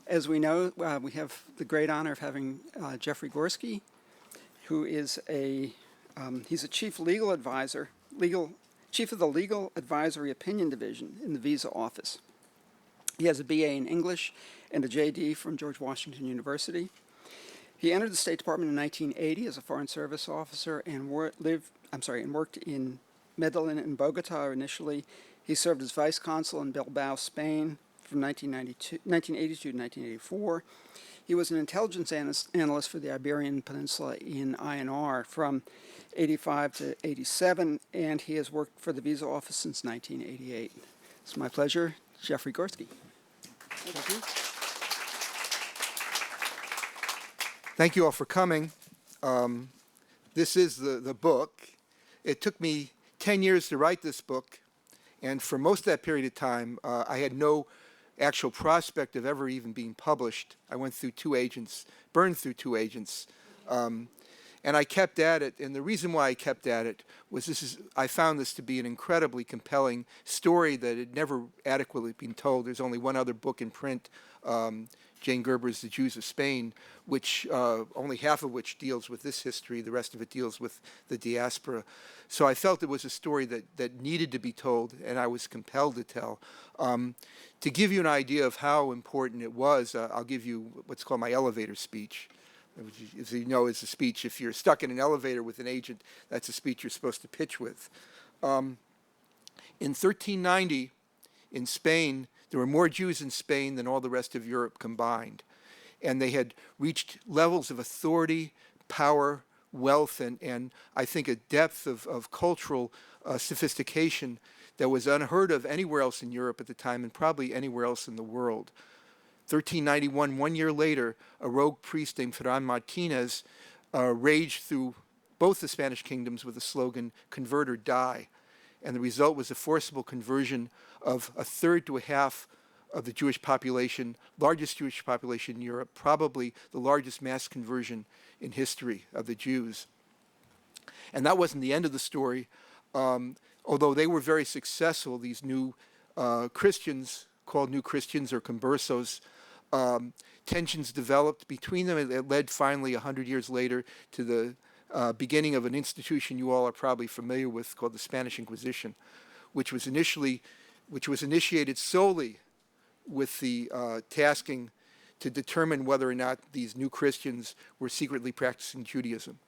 As we know, we have the great honor of having Jeffrey Gorski, who is he's a chief legal advisor, chief of the Legal Advisory Opinion Division in the Visa Office. He has a BA in English and a JD from George Washington University. He entered the State Department in 1980 as a Foreign Service officer and worked in Medellin and Bogota initially. He served as vice consul in Bilbao, Spain from 1982 to 1984. He was an intelligence analyst for the Iberian Peninsula in INR from 85 to 87, and he has worked for the Visa Office since 1988. It's my pleasure, Jeffrey Gorski. Thank you. Thank you all for coming. This is the book. It took me 10 years to write this book, and for most of that period of time, I had no actual prospect of ever even being published. I went through two agents, burned through two agents, and I kept at it. And the reason why I kept at it was I found this to be an incredibly compelling story that had never adequately been told. There's only one other book in print, Jane Gerber's The Jews of Spain, which only half of which deals with this history. The rest of it deals with the diaspora. So I felt it was a story that needed to be told, and I was compelled to tell. To give you an idea of how important it was, I'll give you what's called my elevator speech. Which, as you know, is a speech. If you're stuck in an elevator with an agent, that's a speech you're supposed to pitch with. In 1390, in Spain, there were more Jews in Spain than all the rest of Europe combined. And they had reached levels of authority, power, wealth, and I think a depth of cultural sophistication that was unheard of anywhere else in Europe at the time, and probably anywhere else in the world. 1391, 1 year later, a rogue priest named Ferran Martinez raged through both the Spanish kingdoms with the slogan, "Convert or die." And the result was a forcible conversion of a third to a half of the Jewish population, largest Jewish population in Europe, probably the largest mass conversion in history of the Jews. And that wasn't the end of the story. Although they were very successful, these new Christians, called New Christians or conversos, tensions developed between them. It led finally 100 years later to the beginning of an institution you all are probably familiar with called the Spanish Inquisition, which was initiated solely with the tasking to determine whether or not these new Christians were secretly practicing Judaism.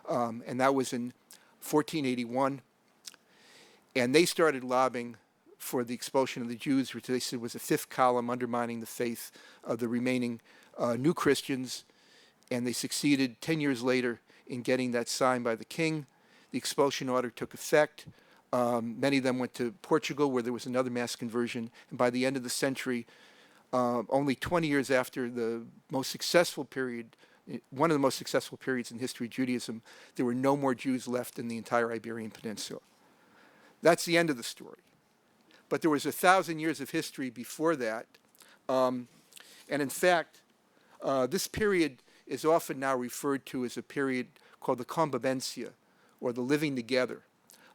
And that was in 1481. And they started lobbying for the expulsion of the Jews, which they said was a fifth column undermining the faith of the remaining new Christians. And they succeeded 10 years later in getting that signed by the king. The expulsion order took effect. Many of them went to Portugal, where there was another mass conversion. And by the end of the century, only 20 years after the most successful period, one of the most successful periods in history of Judaism, there were no more Jews left in the entire Iberian Peninsula. That's the end of the story. But there was 1,000 years of history before that. And in fact, this period is often now referred to as a period called the convivencia, or the living together,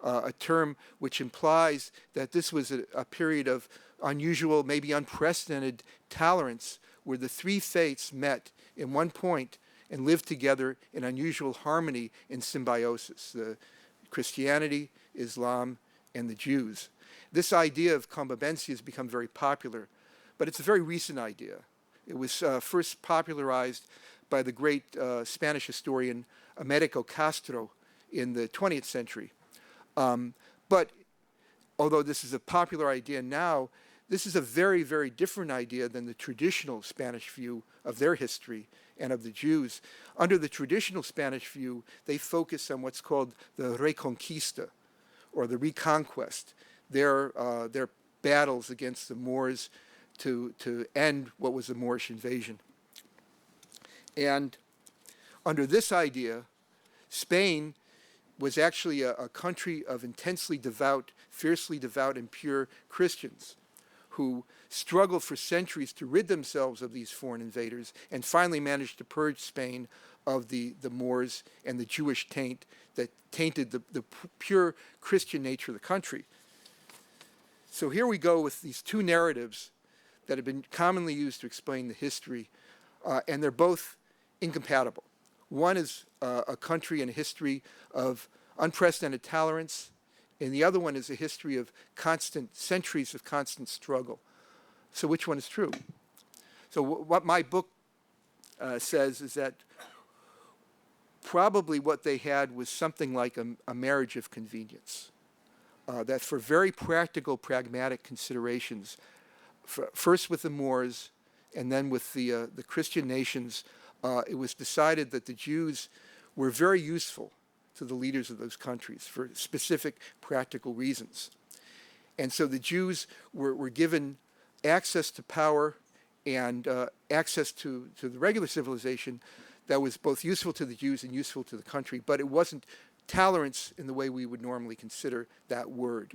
a term which implies that this was a period of unusual, maybe unprecedented tolerance, where the three faiths met in one point and lived together in unusual harmony and symbiosis, the Christianity, Islam, and the Jews. This idea of convivencia has become very popular, but it's a very recent idea. It was first popularized by the great Spanish historian Americo Castro in the 20th century. But although this is a popular idea now, this is a very, very different idea than the traditional Spanish view of their history and of the Jews. Under the traditional Spanish view, they focus on what's called the Reconquista, or the reconquest, their battles against the Moors to end what was a Moorish invasion. And under this idea, Spain was actually a country of intensely devout, fiercely devout and pure Christians who struggled for centuries to rid themselves of these foreign invaders and finally managed to purge Spain of the Moors and the Jewish taint that tainted the pure Christian nature of the country. So here we go with these two narratives that have been commonly used to explain the history, and they're both incompatible. One is a country and a history of unprecedented tolerance, and the other one is a history of centuries of constant struggle. So which one is true? So what my book says is that probably what they had was something like a marriage of convenience. That for very practical, pragmatic considerations, first with the Moors and then with the Christian nations, it was decided that the Jews were very useful to the leaders of those countries for specific practical reasons. And so the Jews were given access to power and access to the regular civilization that was both useful to the Jews and useful to the country, but it wasn't tolerance in the way we would normally consider that word.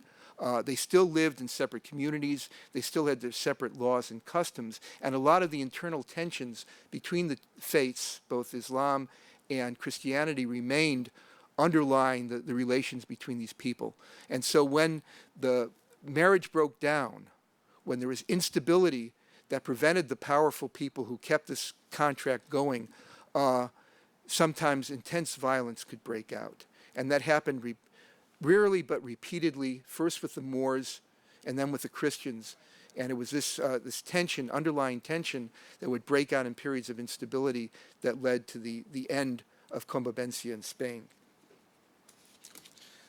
They still lived in separate communities. They still had their separate laws and customs. And a lot of the internal tensions between the faiths, both Islam and Christianity, remained underlying the relations between these people. And so when the marriage broke down, when there was instability that prevented the powerful people who kept this contract going, sometimes intense violence could break out. And that happened rarely but repeatedly, first with the Moors and then with the Christians. And it was this tension, underlying tension, that would break out in periods of instability that led to the end of Convivencia in Spain.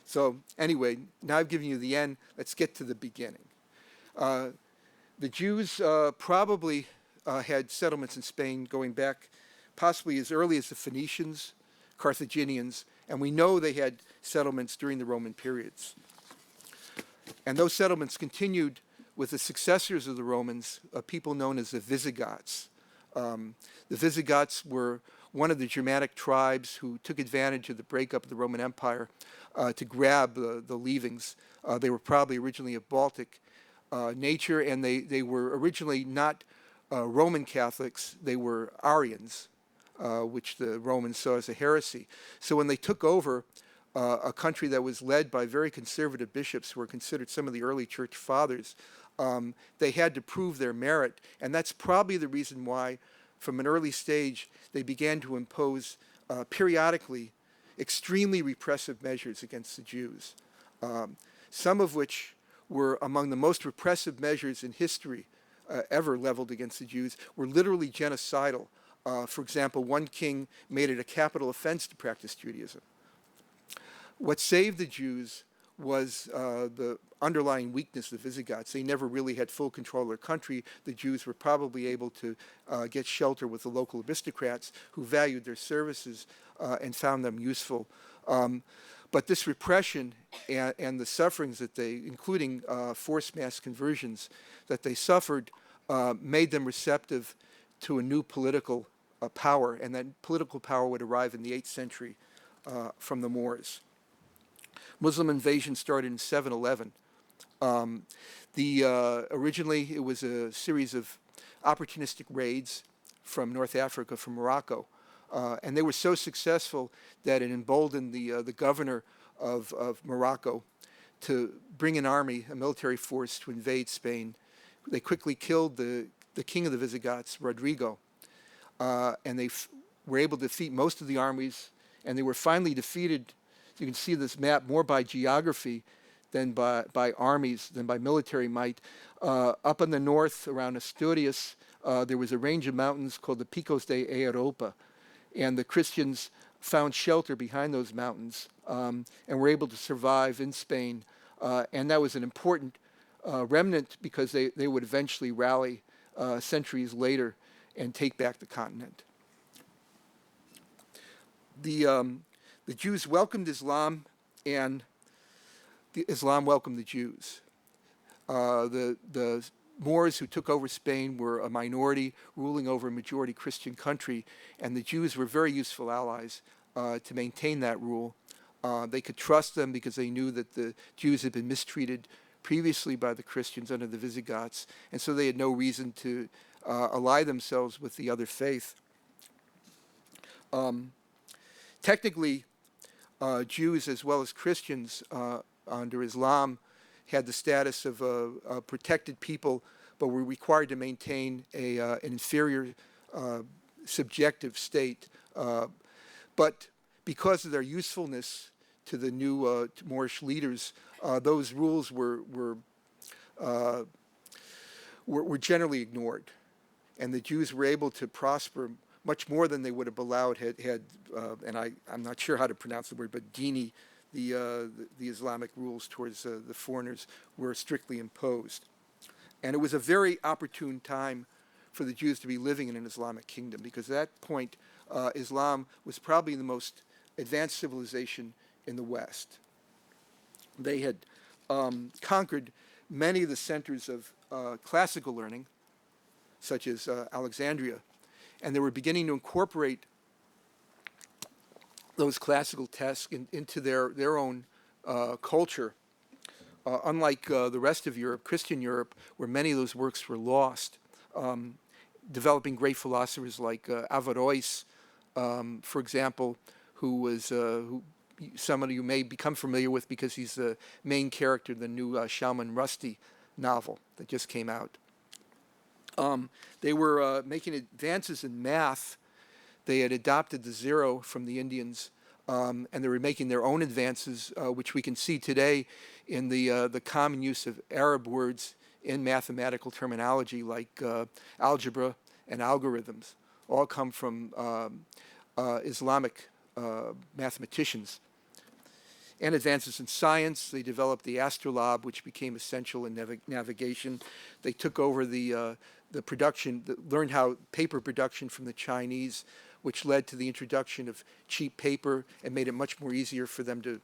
So anyway, now I've given you the end. Let's get to the beginning. The Jews probably had settlements in Spain going back possibly as early as the Phoenicians, Carthaginians, and we know they had settlements during the Roman periods. And those settlements continued with the successors of the Romans, people known as the Visigoths. The Visigoths were one of the Germanic tribes who took advantage of the breakup of the Roman Empire to grab the leavings. They were probably originally of Baltic nature, and they were originally not Roman Catholics. They were Arians, which the Romans saw as a heresy. So when they took over a country that was led by very conservative bishops who were considered some of the early church fathers, they had to prove their merit. And that's probably the reason why, from an early stage, they began to impose periodically extremely repressive measures against the Jews, some of which were among the most repressive measures in history ever leveled against the Jews, were literally genocidal. For example, one king made it a capital offense to practice Judaism. What saved the Jews was the underlying weakness of the Visigoths. They never really had full control of their country. The Jews were probably able to get shelter with the local aristocrats who valued their services and found them useful. But this repression and the sufferings that they, including forced mass conversions that they suffered, made them receptive to a new political power, and that political power would arrive in the 8th century from the Moors. Muslim invasion started in 711. Originally, it was a series of opportunistic raids from North Africa, from Morocco, and they were so successful that it emboldened the governor of Morocco to bring an army, a military force, to invade Spain. They quickly killed the king of the Visigoths, Rodrigo, and they were able to defeat most of the armies, and they were finally defeated. You can see this map more by geography than by armies, than by military might. Up in the north, around Asturias, there was a range of mountains called the Picos de Europa, and the Christians found shelter behind those mountains and were able to survive in Spain. And that was an important remnant because they would eventually rally centuries later and take back the continent. The Jews welcomed Islam, and Islam welcomed the Jews. The Moors who took over Spain were a minority ruling over a majority Christian country, and the Jews were very useful allies to maintain that rule. They could trust them because they knew that the Jews had been mistreated previously by the Christians under the Visigoths, and so they had no reason to ally themselves with the other faith. Technically, Jews as well as Christians under Islam had the status of a protected people but were required to maintain an inferior subjective state. But because of their usefulness to the new Moorish leaders, those rules were generally ignored, and the Jews were able to prosper much more than they would have allowed had and I'm not sure how to pronounce the word, but dini, the Islamic rules towards the foreigners were strictly imposed. And it was a very opportune time for the Jews to be living in an Islamic kingdom, because at that point, Islam was probably the most advanced civilization in the West. They had conquered many of the centers of classical learning, such as Alexandria, and they were beginning to incorporate those classical texts into their own culture. Unlike the rest of Europe, Christian Europe, where many of those works were lost, developing great philosophers like Averroes, for example, who some of you may become familiar with because he's the main character in the new Salman Rushdie novel that just came out. They were making advances in math. They had adopted the zero from the Indians, and they were making their own advances, which we can see today in the common use of Arab words in mathematical terminology, like algebra and algorithms, all come from Islamic mathematicians. And advances in science. They developed the astrolabe, which became essential in navigation. They took over the production, learned how paper production from the Chinese, which led to the introduction of cheap paper and made it much more easier for them to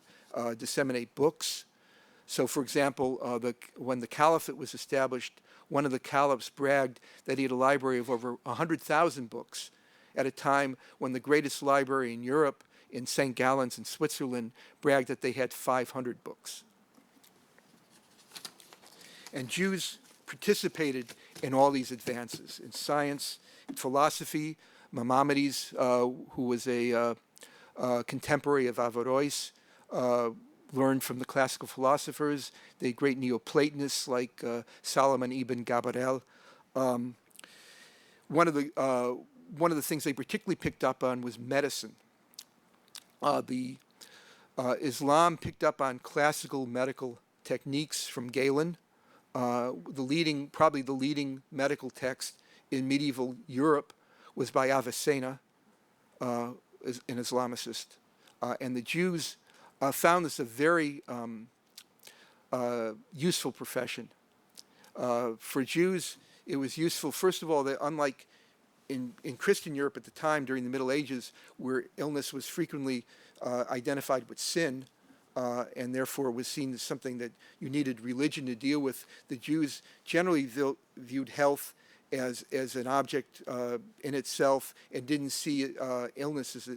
disseminate books. So, for example, when the caliphate was established, one of the caliphs bragged that he had a library of over 100,000 books at a time when the greatest library in Europe, in St. Gallens in Switzerland, bragged that they had 500 books. And Jews participated in all these advances, in science, in philosophy. Maimonides, who was a contemporary of Averroes, learned from the classical philosophers, the great Neoplatonists like Solomon ibn Gabriel. One of the things they particularly picked up on was medicine. Islam picked up on classical medical techniques from Galen. Probably the leading medical text in medieval Europe was by Avicenna, an Islamicist. And the Jews found this a very useful profession. For Jews, it was useful, first of all, that unlike in Christian Europe at the time during the Middle Ages, where illness was frequently identified with sin, and therefore was seen as something that you needed religion to deal with, the Jews generally viewed health as an object in itself and didn't see illness as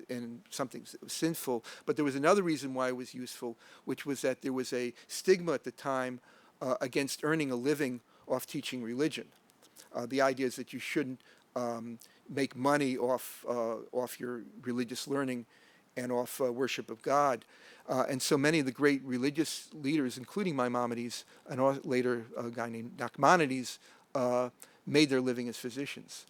something sinful. But there was another reason why it was useful, which was that there was a stigma at the time against earning a living off teaching religion. The idea is that you shouldn't make money off your religious learning and off worship of God. And so many of the great religious leaders, including Maimonides and later a guy named Nachmanides, made their living as physicians.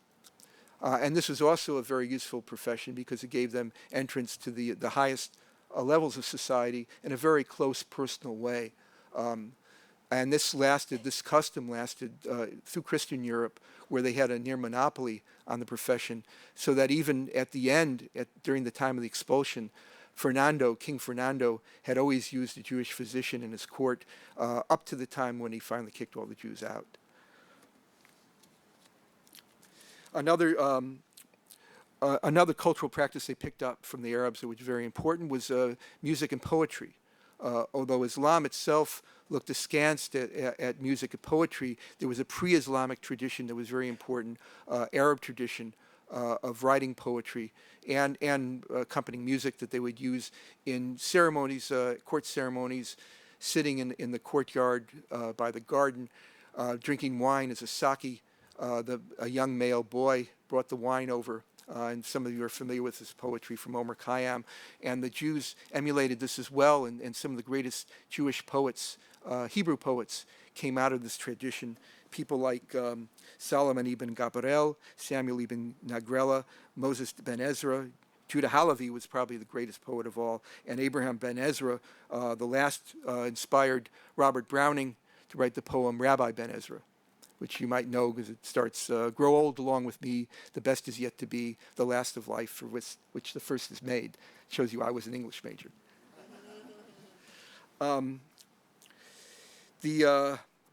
And this was also a very useful profession because it gave them entrance to the highest levels of society in a very close personal way. And this custom lasted through Christian Europe, where they had a near monopoly on the profession, so that even at the end, during the time of the expulsion, King Fernando had always used a Jewish physician in his court up to the time when he finally kicked all the Jews out. Another cultural practice they picked up from the Arabs that was very important was music and poetry. Although Islam itself looked askance at music and poetry, there was a pre-Islamic tradition that was very important, Arab tradition of writing poetry and accompanying music that they would use in ceremonies, court ceremonies, sitting in the courtyard by the garden, drinking wine as a sake. A young male boy brought the wine over and some of you are familiar with this poetry from Omar Khayyam. And the Jews emulated this as well, and some of the greatest Jewish poets, Hebrew poets, came out of this tradition. People like Solomon ibn Gabriel, Samuel ibn Nagrela, Moses ben Ezra. Judah Halevi was probably the greatest poet of all, and Abraham ben Ezra, the last, inspired Robert Browning to write the poem Rabbi Ben Ezra, which you might know because it starts, grow old along with me, the best is yet to be, the last of life for which the first is made. Shows you I was an English major.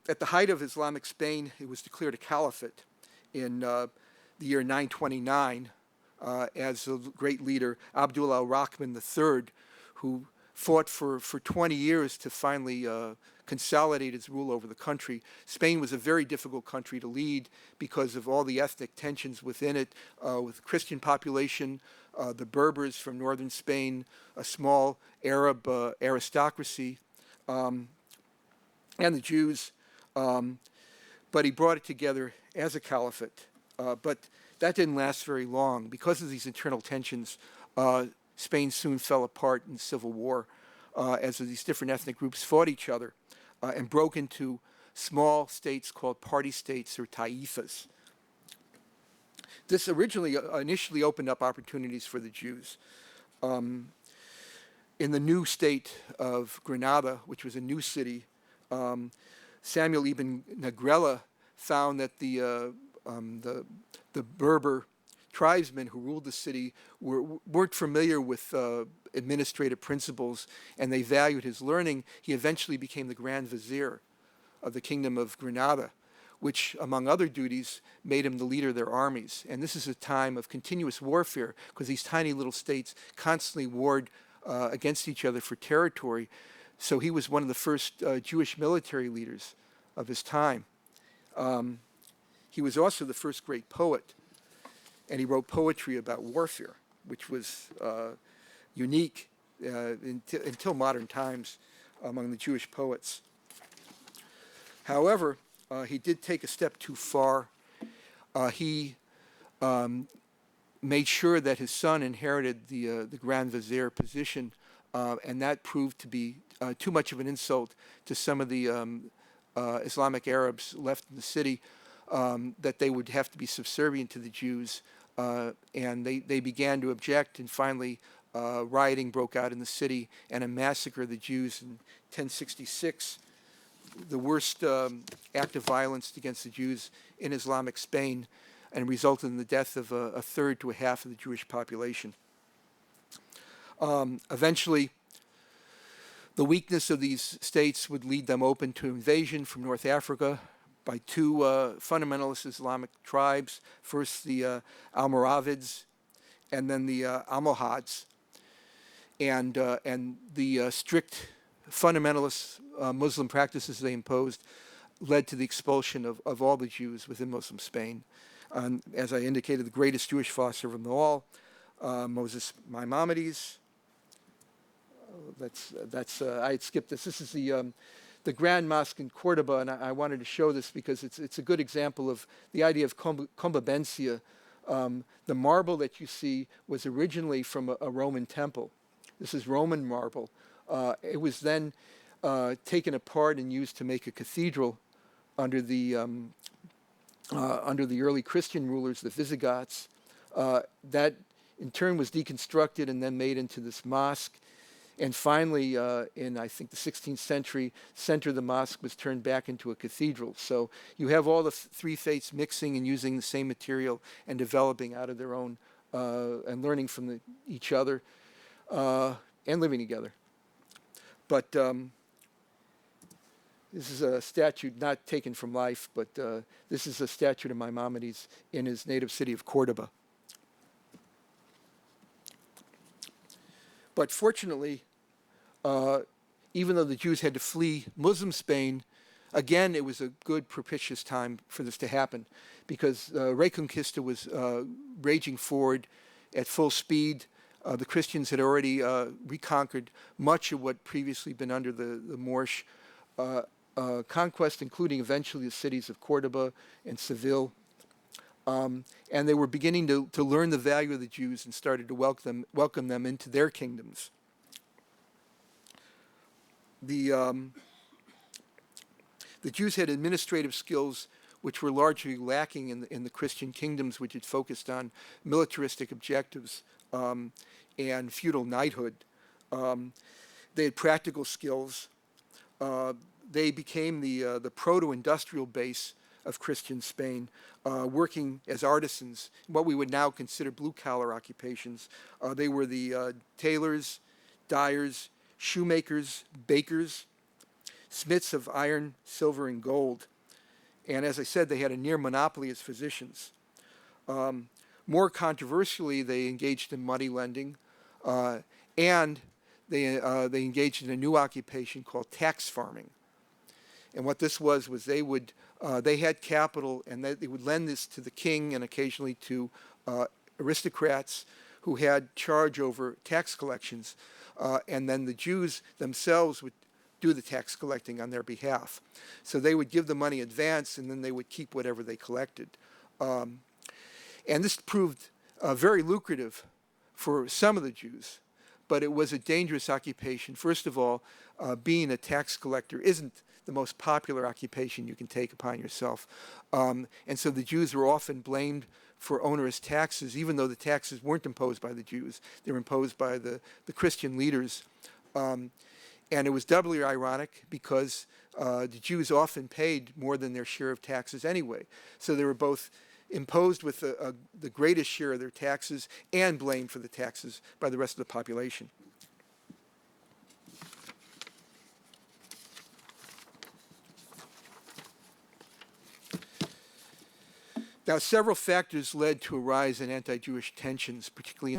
At the height of Islamic Spain, it was declared a caliphate in the year 929 as a great leader, Abdul al-Rahman III, who fought for 20 years to finally consolidate its rule over the country. Spain was a very difficult country to lead because of all the ethnic tensions within it, with the Christian population, the Berbers from northern Spain, a small Arab aristocracy, and the Jews. But he brought it together as a caliphate. But that didn't last very long. Because of these internal tensions, Spain soon fell apart in civil war as these different ethnic groups fought each other and broke into small states called party states or taifas. This initially opened up opportunities for the Jews. In the new state of Granada, which was a new city, Samuel ibn Nagrela found that the Berber tribesmen who ruled the city weren't familiar with administrative principles, and they valued his learning. He eventually became the Grand Vizier of the Kingdom of Granada, which, among other duties, made him the leader of their armies. And this is a time of continuous warfare because these tiny little states constantly warred against each other for territory. So he was one of the first Jewish military leaders of his time. He was also the first great poet, and he wrote poetry about warfare, which was unique until modern times among the Jewish poets. However, he did take a step too far. He made sure that his son inherited the Grand Vizier position, and that proved to be too much of an insult to some of the Islamic Arabs left in the city, that they would have to be subservient to the Jews, and they began to object, and finally rioting broke out in the city, and a massacre of the Jews in 1066, the worst act of violence against the Jews in Islamic Spain, and resulted in the death of a third to a half of the Jewish population. Eventually, the weakness of these states would lead them open to invasion from North Africa by two fundamentalist Islamic tribes, first the Almoravids and then the Almohads. And the strict fundamentalist Muslim practices they imposed led to the expulsion of all the Jews within Muslim Spain. As I indicated, the greatest Jewish philosopher of them all, Moses Maimonides. I had skipped this. This is the Grand Mosque in Cordoba, and I wanted to show this because it's a good example of the idea of convivencia. The marble that you see was originally from a Roman temple. This is Roman marble. It was then taken apart and used to make a cathedral under the early Christian rulers, the Visigoths. That in turn was deconstructed and then made into this mosque. And finally, in I think the 16th century, center of the mosque was turned back into a cathedral. So you have all the three faiths mixing and using the same material and developing out of their own and learning from each other and living together. But this is a statue not taken from life, but this is a statue of Maimonides in his native city of Cordoba. But fortunately, even though the Jews had to flee Muslim Spain, again, it was a good, propitious time for this to happen because Reconquista was raging forward at full speed. The Christians had already reconquered much of what previously been under the Moorish conquest, including eventually the cities of Cordoba and Seville. And they were beginning to learn the value of the Jews and started to welcome them into their kingdoms. The Jews had administrative skills which were largely lacking in the Christian kingdoms, which had focused on militaristic objectives and feudal knighthood. They had practical skills. They became the proto-industrial base of Christian Spain, working as artisans, what we would now consider blue-collar occupations. They were the tailors, dyers, shoemakers, bakers, smiths of iron, silver, and gold. And as I said, they had a near monopoly as physicians. More controversially, they engaged in money lending, and they engaged in a new occupation called tax farming. And what this was they had capital, and they would lend this to the king and occasionally to aristocrats who had charge over tax collections. And then the Jews themselves would do the tax collecting on their behalf. So they would give the money advance, and then they would keep whatever they collected. And this proved very lucrative for some of the Jews, but it was a dangerous occupation. First of all, being a tax collector isn't the most popular occupation you can take upon yourself. And so the Jews were often blamed for onerous taxes, even though the taxes weren't imposed by the Jews. They were imposed by the Christian leaders. And it was doubly ironic because the Jews often paid more than their share of taxes anyway. So they were both imposed with the greatest share of their taxes and blamed for the taxes by the rest of the population. Now, several factors led to a rise in anti-Jewish tensions, particularly